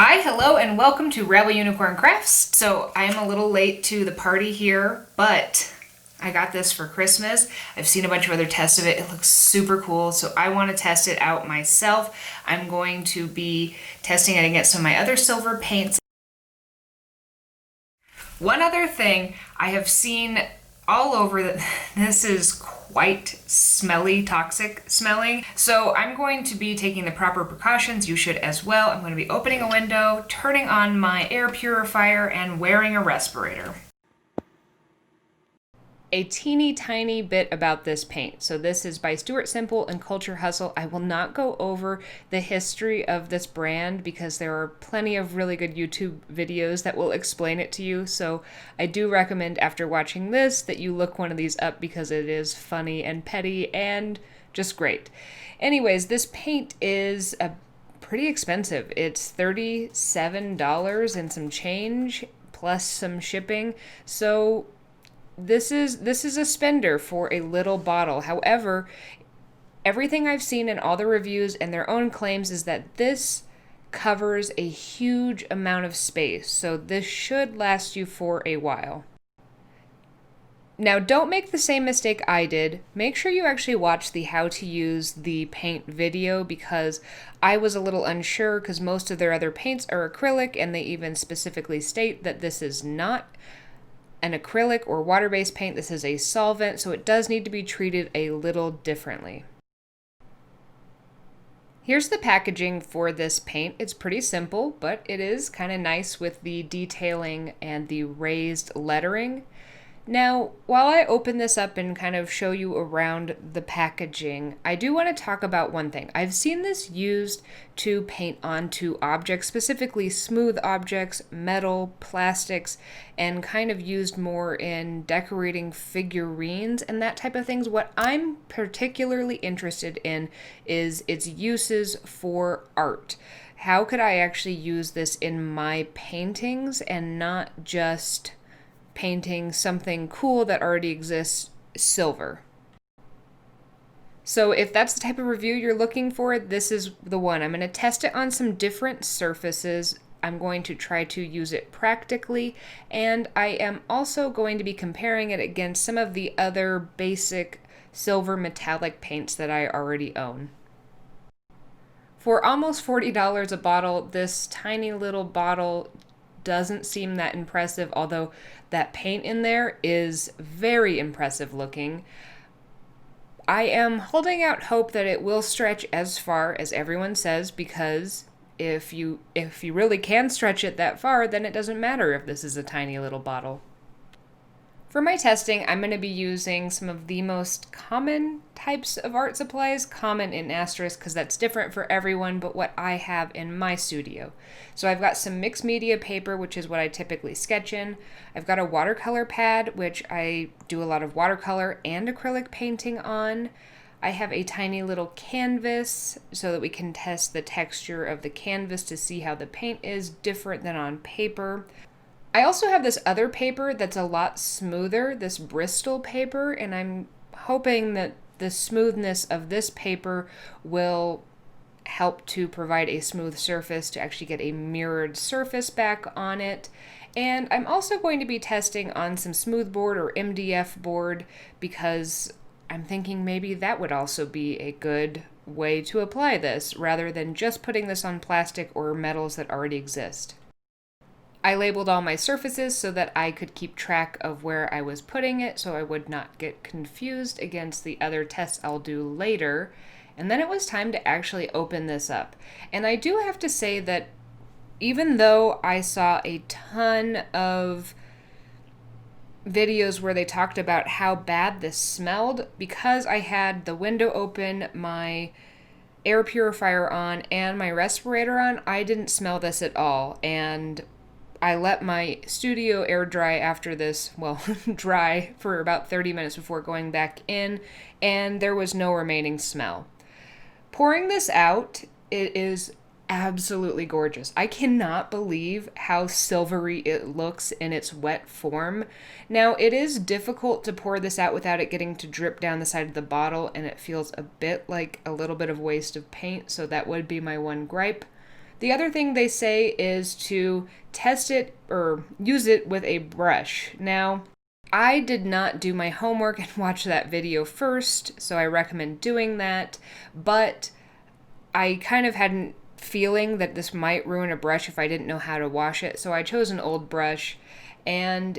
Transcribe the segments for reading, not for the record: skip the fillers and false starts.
Hi, hello, and welcome to Rebel Unicorn Crafts. So I'm a little late to the party here, but I got this for Christmas. I've seen a bunch of other tests of it. It looks super cool, so I want to test it out myself. I'm going to be testing it against some of my other silver paints. One other thing I have seen all over that this is quite smelly, toxic smelling. So I'm going to be taking the proper precautions. You should as well. I'm going to be opening a window, turning on my air purifier, and wearing a respirator. A teeny tiny bit about this paint. So this is by Stuart Semple and Culture Hustle. I will not go over the history of this brand because there are plenty of really good YouTube videos that will explain it to you. So I do recommend after watching this that you look one of these up because it is funny and petty and just great. Anyways, this paint is pretty expensive. It's $37 and some change plus some shipping. So this is a spender for a little bottle. However, everything I've seen in all the reviews and their own claims is that this covers a huge amount of space. So this should last you for a while. Now, don't make the same mistake I did. Make sure you actually watch the how to use the paint video because I was a little unsure because most of their other paints are acrylic and they even specifically state that this is not an acrylic or water-based paint. This is a solvent, so it does need to be treated a little differently. Here's the packaging for this paint. It's pretty simple, but it is kind of nice with the detailing and the raised lettering. Now, while I open this up and kind of show you around the packaging, I do want to talk about one thing. I've seen this used to paint onto objects, specifically smooth objects, metal, plastics, and kind of used more in decorating figurines and that type of things. What I'm particularly interested in is its uses for art. How could I actually use this in my paintings and not just painting something cool that already exists silver? So if that's the type of review you're looking for, this is the one. I'm going to test it on some different surfaces. I'm going to try to use it practically, and I am also going to be comparing it against some of the other basic silver metallic paints that I already own. For almost $40 a bottle, this tiny little bottle doesn't seem that impressive, although that paint in there is very impressive looking. I am holding out hope that it will stretch as far as everyone says, because if you really can stretch it that far, then it doesn't matter if this is a tiny little bottle. For my testing, I'm going to be using some of the most common types of art supplies, common in asterisk because that's different for everyone, but what I have in my studio. So I've got some mixed media paper, which is what I typically sketch in. I've got a watercolor pad, which I do a lot of watercolor and acrylic painting on. I have a tiny little canvas so that we can test the texture of the canvas to see how the paint is different than on paper. I also have this other paper that's a lot smoother, this Bristol paper, and I'm hoping that the smoothness of this paper will help to provide a smooth surface to actually get a mirrored surface back on it. And I'm also going to be testing on some smooth board or MDF board because I'm thinking maybe that would also be a good way to apply this rather than just putting this on plastic or metals that already exist. I labeled all my surfaces so that I could keep track of where I was putting it so I would not get confused against the other tests I'll do later. And then it was time to actually open this up. And I do have to say that even though I saw a ton of videos where they talked about how bad this smelled, because I had the window open, my air purifier on, and my respirator on, I didn't smell this at all. And I let my studio air dry after this, well, dry for about 30 minutes before going back in, and there was no remaining smell. Pouring this out, it is absolutely gorgeous. I cannot believe how silvery it looks in its wet form. Now, it is difficult to pour this out without it getting to drip down the side of the bottle, and it feels a bit like a little bit of waste of paint, so that would be my one gripe. The other thing they say is to test it or use it with a brush. Now, I did not do my homework and watch that video first, so I recommend doing that, but I kind of had a feeling that this might ruin a brush if I didn't know how to wash it, so I chose an old brush, and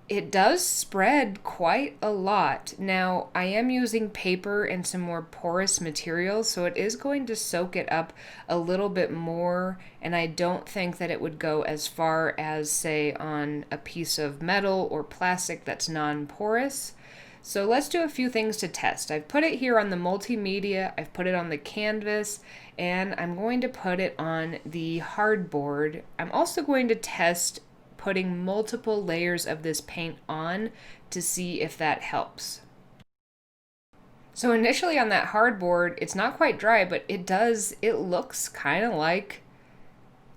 it does spread quite a lot. Now, I am using paper and some more porous materials, so it is going to soak it up a little bit more, and I don't think that it would go as far as, say, on a piece of metal or plastic that's non-porous. So let's do a few things to test. I've put it here on the multimedia, I've put it on the canvas, and I'm going to put it on the hardboard. I'm also going to test putting multiple layers of this paint on to see if that helps. So initially on that hardboard, it's not quite dry, but it looks kind of like,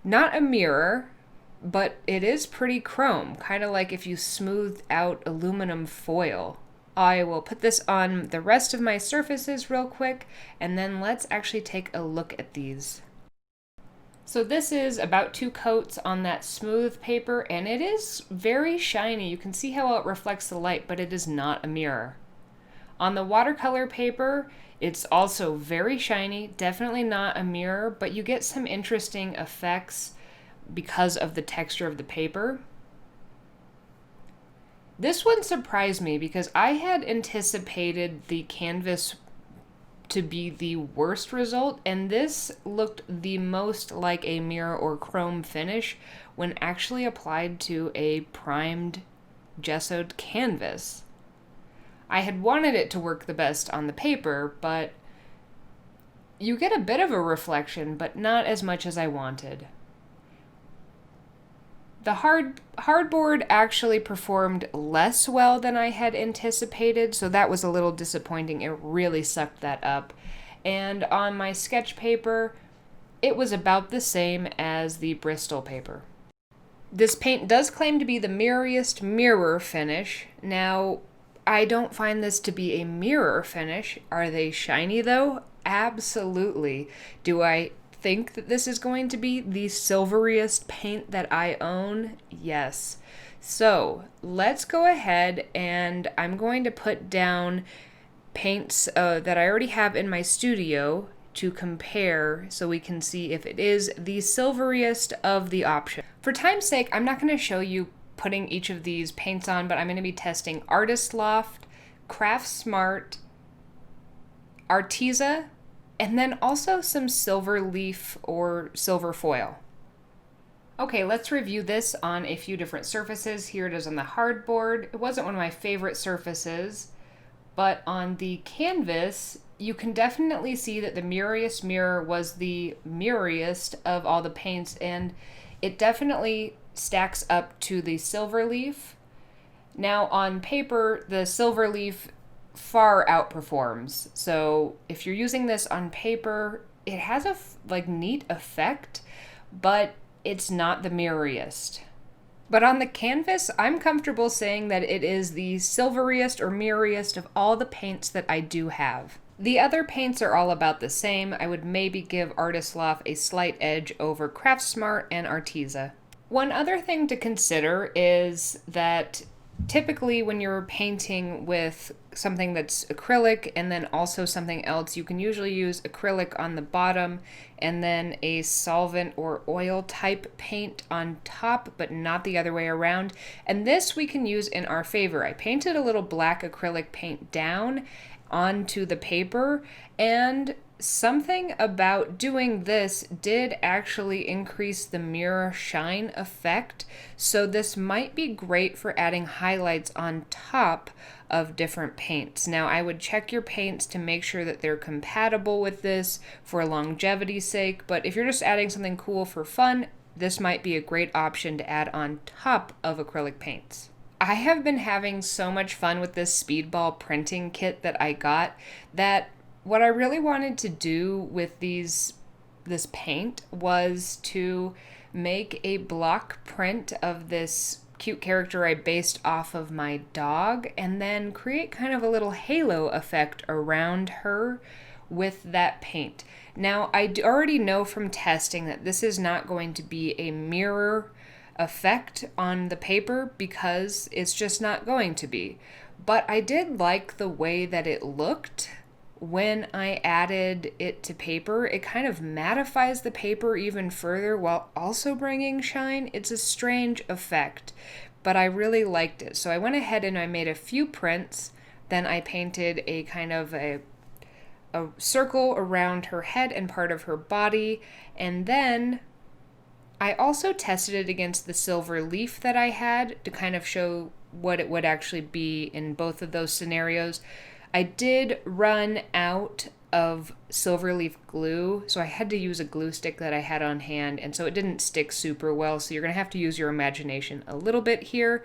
not a mirror, but it is pretty chrome, kind of like if you smoothed out aluminum foil. I will put this on the rest of my surfaces real quick, and then let's actually take a look at these. So this is about 2 coats on that smooth paper, and it is very shiny. You can see how well it reflects the light, but it is not a mirror. On the watercolor paper, it's also very shiny, definitely not a mirror, but you get some interesting effects because of the texture of the paper. This one surprised me because I had anticipated the canvas to be the worst result, and this looked the most like a mirror or chrome finish when actually applied to a primed gessoed canvas. I had wanted it to work the best on the paper, but you get a bit of a reflection, but not as much as I wanted. The hardboard actually performed less well than I had anticipated, so that was a little disappointing. It really sucked that up. And on my sketch paper, it was about the same as the Bristol paper. This paint does claim to be the mirroriest mirror finish. Now, I don't find this to be a mirror finish. Are they shiny though? Absolutely. Do I think that this is going to be the silveriest paint that I own? Yes. So let's go ahead, and I'm going to put down paints that I already have in my studio to compare so we can see if it is the silveriest of the options. For time's sake, I'm not going to show you putting each of these paints on, but I'm going to be testing Artist Loft, Craft Smart, Arteza, and then also some silver leaf or silver foil. Okay, let's review this on a few different surfaces. Here it is on the hardboard. It wasn't one of my favorite surfaces, but on the canvas, you can definitely see that the mirroriest mirror was the mirroriest of all the paints, and it definitely stacks up to the silver leaf. Now on paper, the silver leaf far outperforms. So if you're using this on paper, it has a neat effect, but it's not the mirroriest. But on the canvas, I'm comfortable saying that it is the silveriest or mirroriest of all the paints that I do have. The other paints are all about the same. I would maybe give Artist Loft a slight edge over Craft Smart and Arteza. One other thing to consider is that typically when you're painting with something that's acrylic and then also something else, you can usually use acrylic on the bottom and then a solvent or oil type paint on top, but not the other way around. And this we can use in our favor. I painted a little black acrylic paint down onto the paper, and something about doing this did actually increase the mirror shine effect, so this might be great for adding highlights on top of different paints. Now, I would check your paints to make sure that they're compatible with this for longevity's sake, but if you're just adding something cool for fun, this might be a great option to add on top of acrylic paints. I have been having so much fun with this speedball printing kit that I got that what I really wanted to do with this paint was to make a block print of this cute character I based off of my dog, and then create kind of a little halo effect around her with that paint. Now, already know from testing that this is not going to be a mirror effect on the paper because it's just not going to be. But I did like the way that it looked when I added it to paper. It kind of mattifies the paper even further while also bringing shine. It's a strange effect, but I really liked it. So I went ahead and I made a few prints. Then I painted a kind of a circle around her head and part of her body. And then I also tested it against the silver leaf that I had to kind of show what it would actually be in both of those scenarios. I did run out of silver leaf glue, so I had to use a glue stick that I had on hand, and so it didn't stick super well, so you're going to have to use your imagination a little bit here.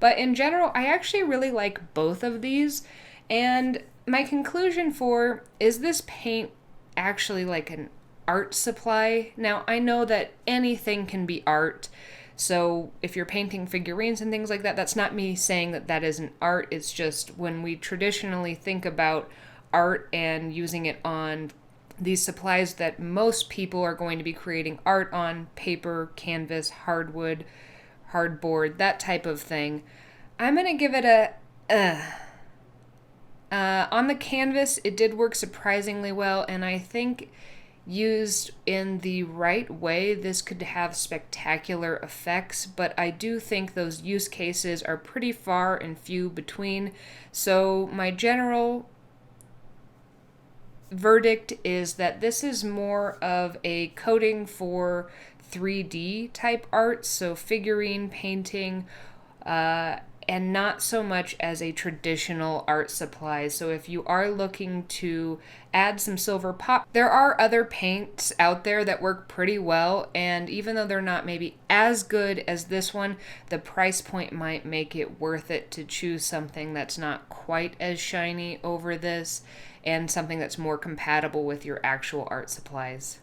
But in general, I actually really like both of these, and my conclusion for, is this paint actually like an art supply? Now, I know that anything can be art, so if you're painting figurines and things like that, that's not me saying that that isn't art. It's just when we traditionally think about art and using it on these supplies that most people are going to be creating art on, paper, canvas, hardwood, hardboard, that type of thing, I'm going to give it a on the canvas, it did work surprisingly well, and I think used in the right way, this could have spectacular effects, but I do think those use cases are pretty far and few between. So my general verdict is that this is more of a coating for 3D type art, so figurine painting, and not so much as a traditional art supply. So if you are looking to add some silver pop, there are other paints out there that work pretty well, and even though they're not maybe as good as this one, the price point might make it worth it to choose something that's not quite as shiny over this and something that's more compatible with your actual art supplies.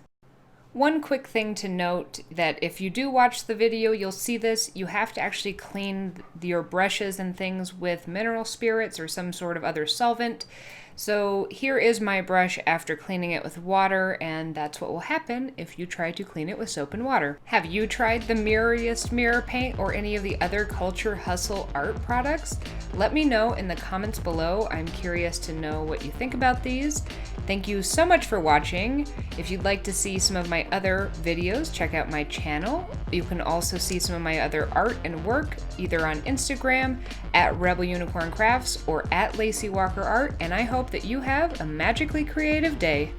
One quick thing to note, that if you do watch the video, you'll see this, you have to actually clean your brushes and things with mineral spirits or some sort of other solvent. So here is my brush after cleaning it with water, and that's what will happen if you try to clean it with soap and water. Have you tried the Mirroriest mirror paint or any of the other Culture Hustle art products? Let me know in the comments below. I'm curious to know what you think about these. Thank you so much for watching. If you'd like to see some of my other videos, check out my channel. You can also see some of my other art and work either on Instagram at Rebel Unicorn Crafts or at Lacey Walker Art, and I hope that you have a magically creative day.